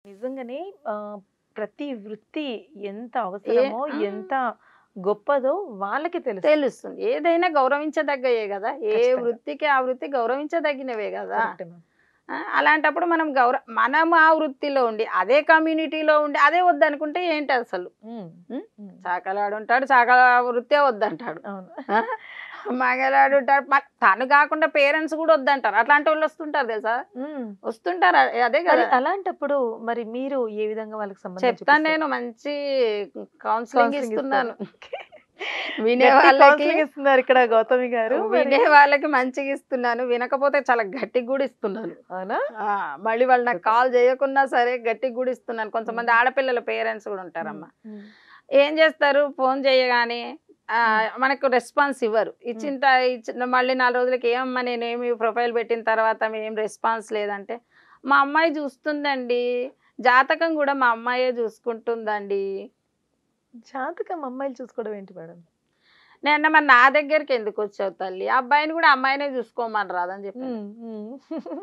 నిజంగానే ప్రతి వృత్తి ఎంత ఏ అవసరమో, ఎంత గొప్పదో వాళ్ళకి తెలుసు. తెలుస్తుంది. ఏదైనా గౌరవించదగ్గయే గదా! ఏ ఖచ్చితంగా. వృత్తికి ఆ వృత్తి గౌరవించదగినవే గదా! కరెక్టే మ్యామ్. అలాంటప్పుడు మనం ఆ వృత్తిలో ఉండి, అదే కమ్యూనిటీలో ఉండి, అదే వద్దనుకుంటే ఏంటసలు? హ్మ్. హ్మ్. హ్మ్. చాకలాడుంటాడు, చాకల వృత్తే వద్దంటాడు. అవును. ఆ! మగలాడుంటాడు. తను గాకుండా పేరెంట్స్ గూడా వద్దంటారు. అట్లాంటోళ్ళు వస్తుంటారు తెలుసా? హ్మ్. వస్తుంటారు. అదే మరి గదా! అలాంటప్పుడు మరి మీరు ఏ విధంగా వాళ్ళకి సంబంధం చెప్తాను చూపిస్తారు? నేను మంచి కౌన్సెలింగ్ కౌన్సెలింగ్ ఇస్తున్నాను. ఇస్తారు. వినే గట్టి వాళ్ళకి కౌన్సెలింగ్ ఇస్తున్నారు ఇక్కడ గౌతమి గారు. మరి వినే వాళ్ళకి మంచిగా ఇస్తున్నాను. వినకపోతే చాలా గట్టిగా గూడా ఇస్తున్నాను. అవునా? ఆ! మళ్ళీ వాళ్ళు నాకు సూపర్. కాల్ చేయకున్నా సరే గట్టిగా గూడా ఇస్తున్నాను. కొంతమంది హ్మ్. ఆడపిల్లల పేరెంట్స్ గూడా హ్మ్. ఉంటారమ్మా. హ్మ్. ఏం చేస్తారు ఫోన్ చేయగానే హ్మ్. మనకు రెస్పాన్స్ ఇవ్వరు. హ్మ్. ఇచ్చిన మళ్ళీ 4 రోజులకి ఏమమ్మా నేనేమి ప్రొఫైల్ పెట్టిన తర్వాత ఏం రెస్పాన్స్ లేదంటే, మా అమ్మాయి చూస్తుందండి. జాతకం గూడా మా అమ్మాయే చూసుకుంటుందండి. జాతకం అమ్మాయిలు చూసుకోవడం ఏంటి మేడం? నేనన్నా మరి నా దగ్గరికి ఎందుకొచ్చావు తల్లి? ఆ అబ్బాయిని గూడా అమ్మాయినే చూసుకోమని రాదని చెప్పాను. హ్మ్. హ్మ్.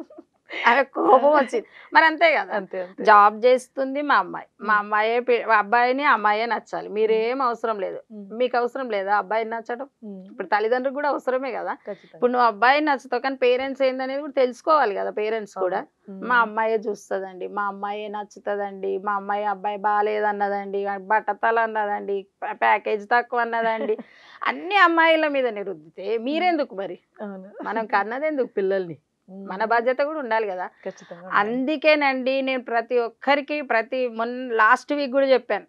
ఆమెకు కోపం వచ్చింది. మరి అంతే గదా! అంతే. అంతే. జాబ్ చేస్తుంది మా అమ్మాయి. మా హ్మ్. అమ్మాయే అబ్బాయిని అమ్మాయే నచ్చాలి. హ్మ్. మీరేం అవసరం లేదు. హ్మ్. మీకు అవసరం లేదా అబ్బాయిని నచ్చడం? హ్మ్. ఇప్పుడు తల్లిదండ్రులకు గూడా అవసరమే గదా! ఖచ్చితంగా. ఇప్పుడు నువ్వు అబ్బాయిని నచ్చుతావు కానీ పేరెంట్స్ ఏందనేది కూడా తెలుసుకోవాలి గదా! పేరెంట్స్ కూడా. అవును. మా హ్మ్. అమ్మాయే చూస్తదండి. మా అమ్మాయే నచ్చుతదండి. మా అమ్మాయి అబ్బాయి బాలేదన్నదండి. బట్టతలన్నదండి. ప్యాకేజ్ తక్కువన్నదండి. అన్ని అమ్మాయిల మీదనే రుద్దితే హ్మ్. మీరెందుకు మరి? అవును. మనం కన్నదెందుకు పిల్లల్ని? మన హ్మ్. బాధ్యత గూడా ఉండాలి గదా! ఖచ్చితంగా ఉండాలి. అందుకేనండి నేను ప్రతి ఒక్కరికి లాస్ట్ వీక్ గూడా జెప్పాను.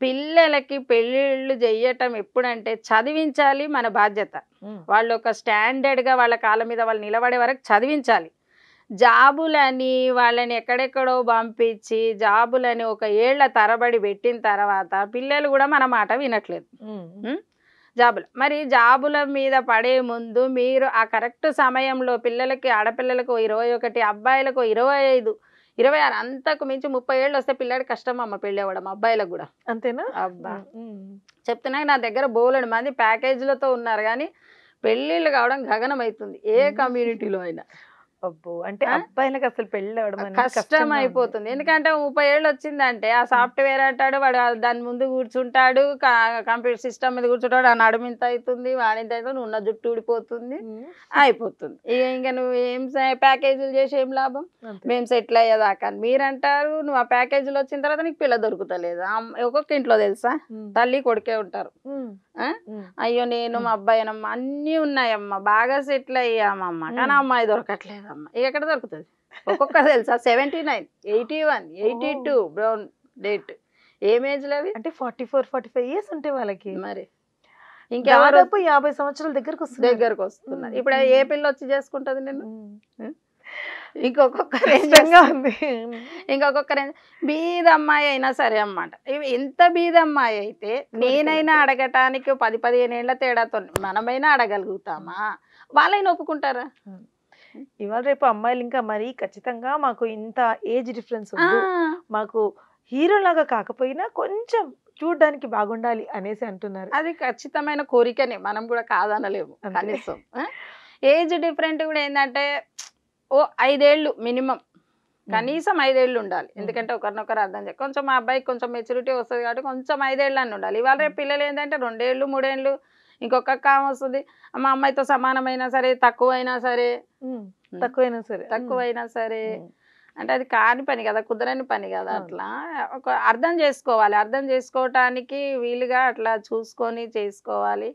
పిల్లలకి పెళ్ళిళ్ళు జెయ్యటం ఎప్పుడంటే చదివించాలి మన బాధ్యత. హ్మ్. వాళ్ళొక స్టాండర్డ్‌గా వాళ్ళ కాళ్ళ మీద వాళ్ళు నిలబడే వరకు చదివించాలి. జాబులని వాళ్ళని ఎక్కడెక్కడో పంపించి, జాబులని ఒక ఏళ్ల తరబడి పెట్టిన తర్వాత పిల్లలు గూడా మన మాట వినట్లేదు. హ్మ్. హ్మ్. మరి జాబుల మీద పడే ముందు మీరు ఆ కరెక్ట్ సమయంలో పిల్లలకి ఆడపిల్లలకు 21, అబ్బాయిలకు 25, 26 అంతకు మించి 30 ఏళ్ళొస్తే పిల్లాడికి కష్టమమ్మ పెళ్ళవ్వడం అబ్బాయిలకు గూడా. అంతేనా? అబ్బా! హ్మ్. హ్మ్. చెప్తున్నా నా దగ్గర బోలెడు మంది ప్యాకేజీలతో ఉన్నారు గానీ, పెళ్ళిళ్ళు కావడం గగనమైతుంది. ఏ హ్మ్. కమ్యూనిటీలో అయినా. అబ్బో! అంటే ఆ! అబ్బాయిలకి అసలు పెళ్ళవ్వడం అనేది కష్టంగా ఉంది. కష్టమైపోతుంది. హ్మ్. ఎందుకంటే 30 ఏళ్ళొచ్చిందంటే ఆ హ్మ్. సాఫ్ట్‌వేర్ అంటాడు. వాడు దాని ముందు కూర్చుంటాడు. కంప్యూటర్ సిస్టమ్ మీద కూర్చుంటాడు. ఆ నడుమింత అయితుంది. వాడింత అయితుంది. ఉన్న జుట్టు ఊడిపోతుంది. హ్మ్. అయిపోతుంది. ఇంక నువ్వు ఏం ప్యాకేజీలు చేసి ఏం లాభం? అంతే. మేము సెటిల్ అయ్యేదాకా అని మీరంటారు. నువ్వు ఆ ప్యాకేజీలు వచ్చిన తర్వాత నీకు పిల్ల దొరుకుతలేదు. ఒక్కొక్క ఇంట్లో తెలుసా? హ్మ్. తల్లి, కొడుకే ఉంటారు. హ్మ్. ఆ! హ్మ్. అయ్యో! నేను మా అబ్బాయేనమ్మా అన్నీ ఉన్నాయమ్మా. బాగా సెటిల్ అయ్యామమ్మా. కానీ హ్మ్. అమ్మాయి దొరకట్లేదమ్మా. ఎక్కడ దొరుకుతది? ఒక్కొక్కరు తెలుసా 79, 81, ఓహ్! 82 బ్రౌన్ డేట్. ఏం ఏజ్‌లు అవి? అంటే 44, 45 ఇయర్స్ ఉంటాయి వాళ్ళకి. మరి. ఇంకెవరు దాదాపు 50 సంవత్సరాల దగ్గరకొస్తున్నారు. దగ్గరకొస్తున్నారు. హ్మ్. ఇప్పుడు హ్మ్. ఏ పిల్లొచ్చి చేసుకుంటది నిన్ను? హ్మ్. హ్మ్. ఇంకొకరు ఏం కష్టంగా చేస్తారు? ఉంది. ఇంకొకరు బీదమ్మాయి అయినా సరే అన్నమాట. ఎంత బీదమ్మాయి అయితే నేనైనా కోరికలంతే. అడగటానికి 10, 15 ఏళ్ల తేడాతో మనమైనా హ్మ్. అడగలుగుతామా? వాళ్ళైనా ఒప్పుకుంటారా? హ్మ్. ఇవాళ రేపు అమ్మాయిలు ఇంకా మరీ ఖచ్చితంగా మాకు ఇంత ఏజ్ డిఫరెన్స్ ఆ! వద్దు. మాకు హీరోలాగా కాకపోయినా కొంచెం చూడ్డానికి బాగుండాలి అనేసి అంటున్నారు. అది ఖచ్చితమైన కోరికనే. మనం గూడా కాదనలేము అంతే. కనీసం. ఏజ్ డిఫరెంట్ గూడా ఏందంటే ఓ 5 ఏళ్ళు మినిమమ్. హ్మ్. కనీసం 5 ఏళ్ళు ఉండాలి. హ్మ్. ఎందుకంటే ఒకరినొకరు అర్థం కొంచెం మా అబ్బాయికి కొంచెం మెచ్యూరిటీ వస్తది కాబట్టి కొంచెం 5 ఏళ్ళన్నా ఉండాలి. ఇవాళ రేపు హ్మ్. పిల్లలు ఏందంటే 2 ఏళ్ళు, 3 ఏళ్ళు ఇంకొక ఆమె వస్తది. మా అమ్మాయితో సమానమైనా సరే, తక్కువైనా సరే హ్మ్. హ్మ్. తక్కువైనా సరే. హ్మ్. తక్కువైనా సరే హ్మ్. అంటే అది కాని పని గదా! కుదరని పని గదా! అవును. అట్లా అర్థం జేసుకోవాలి. అర్థం జేసుకోవటానికి వీలుగా అట్లా చూసుకొని చేసుకోవాలి.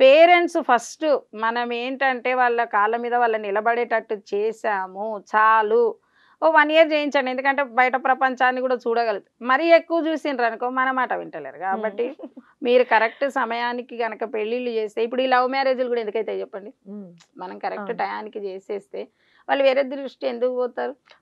పేరెంట్స్ ఫస్ట్ మనం ఏంటంటే వాళ్ళ కాళ్ళ మీద వాళ్ళు నిలబడేటట్టు చేశాము చాలు. ఓ 1 ఇయర్ చేయించండి. ఎందుకంటే బయట ప్రపంచాన్ని గూడా చూడగలుగుతారు. మరీ ఎక్కువ చూసిండ్రనుకో మన మాట వింటలేరు. హ్మ్. కాబట్టి మీరు కరెక్ట్ సమయానికి గనక పెళ్ళిళ్ళు చేస్తే ఇప్పుడు ఈ లవ్ మ్యారేజ్‌లు గూడా ఎందుకైతాయి చెప్పండి? హ్మ్. మనం కరెక్ట్ అవును. టయానికి చేసేస్తే వాళ్ళు వేరే దృష్టి ఎందుకు పోతారు?